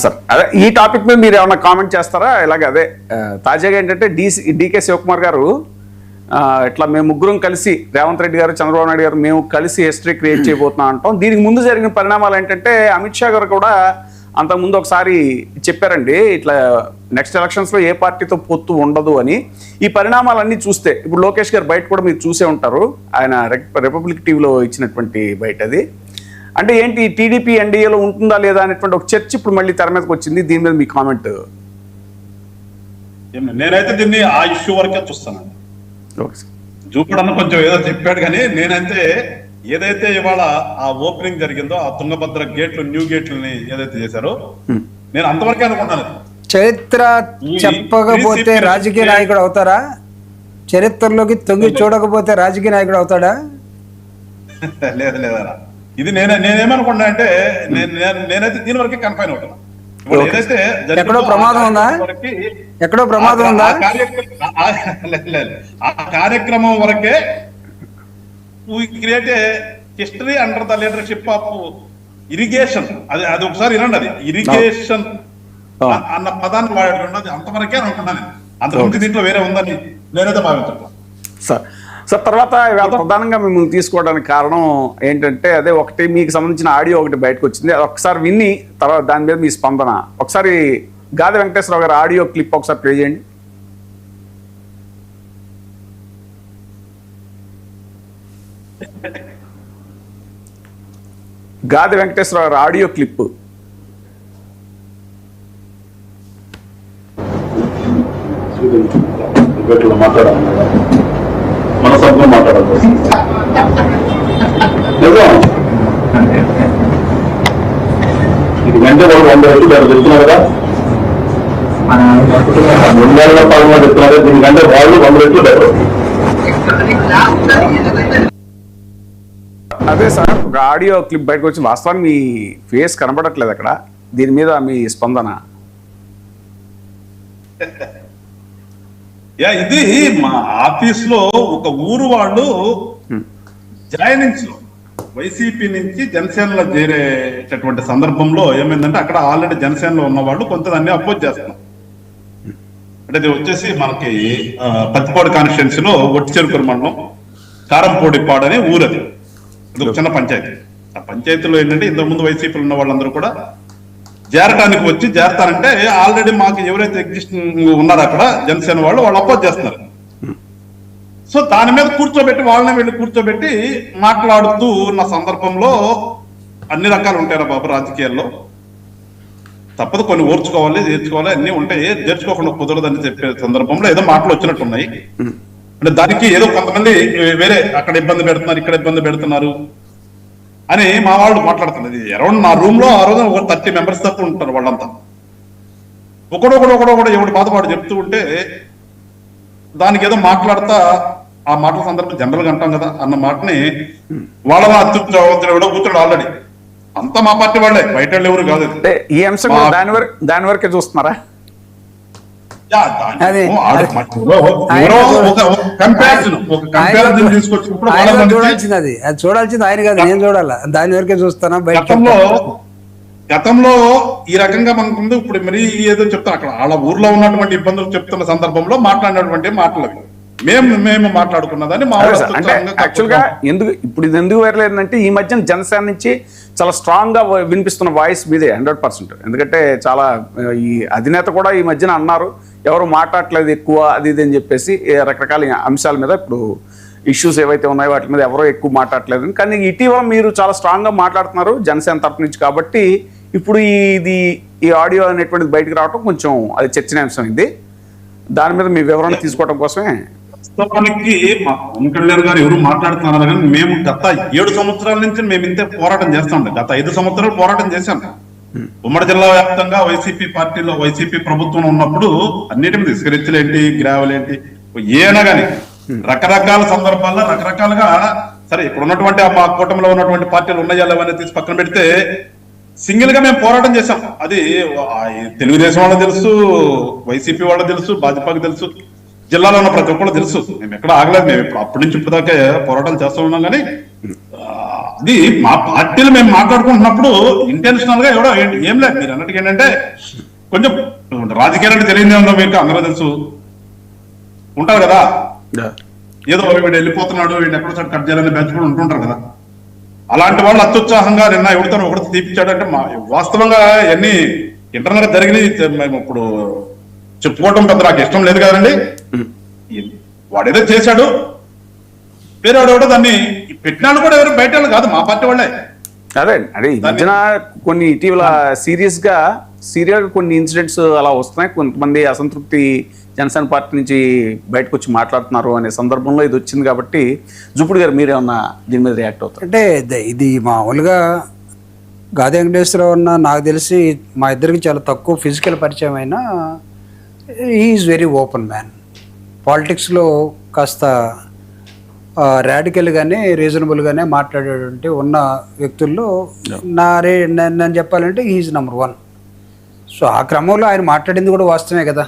Sir అదే ఈ topic మీద మీరు ఏమైనా కామెంట్ చేస్తారా? ఇలాగే అదే తాజాగా ఏంటంటే డికే శివకుమార్ గారు ఇట్లా మేము ముగ్గురం కలిసి రేవంత్ రెడ్డి గారు, చంద్రబాబు నాయుడు గారు మేము కలిసి హిస్టరీ క్రియేట్ చేయబోతున్నాం అంటాం. దీనికి ముందు జరిగిన పరిణామాలు ఏంటంటే అమిత్ షా గారు కూడా అంతకుముందు ఒకసారి చెప్పారండి, ఇట్లా నెక్స్ట్ ఎలక్షన్స్లో ఏ పార్టీతో పొత్తు ఉండదు అని. ఈ పరిణామాలన్నీ చూస్తే ఇప్పుడు లోకేష్ గారు బయట కూడా మీరు చూసే ఉంటారు, ఆయన రిపబ్లిక్ టీవీలో ఇచ్చినటువంటి బయట అది అంటే ఏంటి టీడీపీ ఎన్డీఏలో ఉంటుందా లేదా అనేటువంటి ఒక చర్చ ఇప్పుడు మళ్ళీ తెర మీదకి వచ్చింది. దీని మీద మీ కామెంట్? నేనైతే దీన్ని ఆ ఇష్యూ వరకే చూస్తాను. చూపడన్న కొంచెం ఏదో చెప్పాడు కానీ నేనైతే ఏదైతే ఇవాళ ఆ ఓపెనింగ్ జరిగిందో ఆ తుంగభద్ర గేట్లు, న్యూ గేట్లని ఏదైతే చేశారో నేను అంతవరకే అనుకుంటాను. చరిత్ర చెప్పకపోతే రాజకీయ నాయకుడు అవుతారా? చరిత్రలోకి తొంగి చూడకపోతే రాజకీయ నాయకుడు అవుతాడా? లేదు లేదా, ఇది నేనేమనుకున్నా అంటే నేనైతే దీని వరకే కన్ఫైన్ అవుతాను. ఎక్కడో ప్రమాదం ఉందా? ఎక్కడో ప్రమాదం ఉందా? ఆ కార్యక్రమం వరకే create history under the leadership of irrigation. అది ఒకసారి వినండి, అది ఇరిగేషన్ అన్న పదాన్ని వాడేది అంతవరకే అనుకున్నాను. అంతకుముందు దీంట్లో వేరే ఉందని నేనైతే భావించాను. సార్ తర్వాత ప్రధానంగా మిమ్మల్ని తీసుకోవడానికి కారణం ఏంటంటే అదే ఒకటి మీకు సంబంధించిన ఆడియో ఒకటి బయటకు వచ్చింది, అది ఒకసారి విని తర్వాత దాని మీద మీ స్పందన. ఒకసారి గాది వెంకటేశ్వరరావు గారు ఆడియో క్లిప్ ఒకసారి ప్లే చేయండి. గాది వెంకటేశ్వరరావు గారు ఆడియో క్లిప్. మనసత్వం మాట్లాడదు ఇది వెంట వాళ్ళు 100 రెట్లు చెప్తున్నారు కదా, 2 పాలన చెప్తున్నారు. దీనికంటే వాళ్ళు 100 రెట్లు బెటర్. అదే సార్ ఒక ఆడియో క్లిప్ బయటకు వచ్చి వాస్తవానికి మీ ఫేస్ కనబడట్లేదు అక్కడ, దీని మీద మీ స్పందన? ఇది మా ఆఫీస్ లో ఒక ఊరు వాళ్ళు జాయినింగ్స్ లో వైసీపీ నుంచి జనసేనలో చేరేటటువంటి సందర్భంలో ఏమైందంటే అక్కడ ఆల్రెడీ జనసేనలో ఉన్న వాళ్ళు కొంత దాన్ని అపోజ్ చేస్తున్నారు. అంటే ఇది వచ్చేసి మనకి పత్తిపాడు కాన్స్టిట్యున్సీలో ఒట్టిచెరుకూరు మండలం కారంపూడిపాడు అనే ఊరు. అది ఒక చిన్న పంచాయతీ. ఆ పంచాయతీలో ఏంటంటే ఇంతకుముందు వైసీపీలో ఉన్న వాళ్ళందరూ కూడా చేరటానికి వచ్చి చేరతారంటే ఆల్రెడీ మాకు ఎవరైతే ఎగ్జిస్టింగ్ ఉన్నారో అక్కడ జనసేన వాళ్ళు అపోజ్ చేస్తున్నారు. సో దాని మీద కూర్చోబెట్టి వాళ్ళని వెళ్ళి కూర్చోబెట్టి మాట్లాడుతూ ఉన్న సందర్భంలో అన్ని రకాలు ఉంటాయి బాబు రాజకీయాల్లో, తప్పదు కొన్ని ఓర్చుకోవాలి, చేర్చుకోవాలి, అన్ని ఉంటాయి, చేర్చుకోకుండా కుదరదని చెప్పే సందర్భంలో ఏదో మాటలు వచ్చినట్టున్నాయి. అంటే దానికి ఏదో కొంతమంది వేరే అక్కడ ఇబ్బంది పెడుతున్నారు, ఇక్కడ ఇబ్బంది పెడుతున్నారు అని మా వాళ్ళు మాట్లాడుతున్నది. అరౌండ్ నా రూమ్ లో ఆ రోజు ఒక 30 మెంబర్స్ తప్ప ఉంటారు. వాళ్ళంతా ఒకడొకడు ఎవడు బాధపాటు చెప్తూ ఉంటే దానికి ఏదో మాట్లాడతా ఆ మాటల సందర్భం జనరల్ గా అంటాం కదా అన్న మాటని వాళ్ళ అత్యుత్తరం కూర్చోడు. ఆల్రెడీ అంతా మా పార్టీ వాళ్ళే, బయట వాళ్ళు ఎవరు కాదు. ఈ అంశం దాని వరకే చూస్తున్నారా? చూడాల్సింది అది చూడాల్సింది ఆయన కాదు, నేను చూడాలా. దాని వరకే చూస్తానా? గతంలో ఈ రకంగా మనకుంది. ఇప్పుడు మరి ఏదో చెప్తాను అక్కడ వాళ్ళ ఊర్లో ఉన్నటువంటి ఇబ్బందులు చెప్తున్న సందర్భంలో మాట్లాడినటువంటి మాటలు మేము మాట్లాడుకున్నదాన్ని అంటే యాక్చువల్ గా ఇప్పుడు ఇది ఎందుకు వేరలేదంటే ఈ మధ్యన జనసేన నుంచి చాలా స్ట్రాంగ్ గా వినిపిస్తున్న వాయిస్ మీదే 100%. ఎందుకంటే చాలా ఈ అధినేత కూడా ఈ మధ్యన అన్నారు ఎవరు మాట్లాడట్లేదు ఎక్కువ అది ఇది అని చెప్పేసి రకరకాల అంశాల మీద ఇప్పుడు ఇష్యూస్ ఏవైతే ఉన్నాయో వాటి మీద ఎవరో ఎక్కువ మాట్లాడట్లేదు. కానీ ఇటీవల మీరు చాలా స్ట్రాంగ్ గా మాట్లాడుతున్నారు జనసేన తరపు నుంచి, కాబట్టి ఇప్పుడు ఈ ఆడియో అనేటువంటిది బయటకు రావడం కొంచెం అది చర్చనీయాంశం అయింది. దాని మీద మీ వివరణ తీసుకోవడం కోసమే. వాస్తవానికి మా పవన్ కళ్యాణ్ గారు ఎవరు మాట్లాడుతున్నారు కానీ మేము గత 7 సంవత్సరాల నుంచి మేము ఇంతే పోరాటం చేస్తాం. గత 5 సంవత్సరాలు పోరాటం చేశాం. ఉమ్మడి జిల్లా వ్యాప్తంగా వైసీపీ పార్టీలో వైసీపీ ప్రభుత్వం ఉన్నప్పుడు అన్నిటి మీద స్కెచ్లు ఏంటి, గ్రావెల్ ఏంటి, ఏనా కానీ రకరకాల సందర్భాల్లో రకరకాలుగా సరే ఇప్పుడు ఉన్నటువంటి మా కూటమిలో ఉన్నటువంటి పార్టీలు ఉన్నాయా లేవని తీసి పక్కన పెడితే సింగిల్ గా మేము పోరాటం చేశాం. అది తెలుగుదేశం వాళ్ళకి తెలుసు, వైసీపీ వాళ్ళకి తెలుసు, భాజపాకి తెలుసు, జిల్లాలో ఉన్న ప్రతి ఒక్కరు తెలుసు. మేము ఎక్కడ ఆగలేదు. మేము ఇప్పుడు అప్పటి నుంచి ఇప్పటిదాకా పోరాటాలు చేస్తూ ఉన్నాం. కానీ అది మా పార్టీలు మేము మాట్లాడుకుంటున్నప్పుడు ఇంటెన్షనల్ గా ఎవడో ఏం లేదు. మీరు అన్నట్టుగా ఏంటంటే కొంచెం రాజకీయాలంటే తెలియదే ఉందో మీకు అందరూ తెలుసు ఉంటారు కదా, ఏదో వీడు వెళ్ళిపోతున్నాడు వీడు ఎక్కడో చోట కట్ చేయాలని బెంచ్ కూడా ఉంటుంటారు కదా. అలాంటి వాళ్ళు అత్యుత్సాహంగా నిన్న ఎవరితో ఒకటి తీపిచ్చాడు అంటే వాస్తవంగా ఎన్ని ఇంటర్నల్ గా జరిగినాయి మేము ఇప్పుడు చెప్పుకోవటం పెద్ద నాకు ఇష్టం లేదు కదండి. వాడేదో చేశాడు, వేరే వాడు దాన్ని పెట్టినాడు కూడా ఎవరు బయట వాళ్ళు కాదు, మా పార్టీ వాళ్ళే. అదే అదే ఈ మధ్యన కొన్ని ఇటీవల సీరియస్ గా కొన్ని ఇన్సిడెంట్స్ అలా వస్తున్నాయి. కొంతమంది అసంతృప్తి జనసేన పార్టీ నుంచి బయటకు వచ్చి మాట్లాడుతున్నారు అనే సందర్భంలో ఇది వచ్చింది. కాబట్టి జూపుడు గారు మీరేమన్నా దీని మీద రియాక్ట్ అవుతారు? అంటే ఇది మామూలుగా గాది వెంకటేశ్వరరావు అన్న నాకు తెలిసి మా ఇద్దరికి చాలా తక్కువ ఫిజికల్ పరిచయం అయినా ఈజ్ వెరీ ఓపెన్ మ్యాన్. పాలిటిక్స్లో కాస్త రాడికల్గానే రీజనబుల్గానే మాట్లాడేటువంటి ఉన్న వ్యక్తుల్లో నన్ను చెప్పాలంటే ఈజ్ నెంబర్ 1. సో ఆ క్రమంలో ఆయన మాట్లాడింది కూడా వాస్తవమే కదా.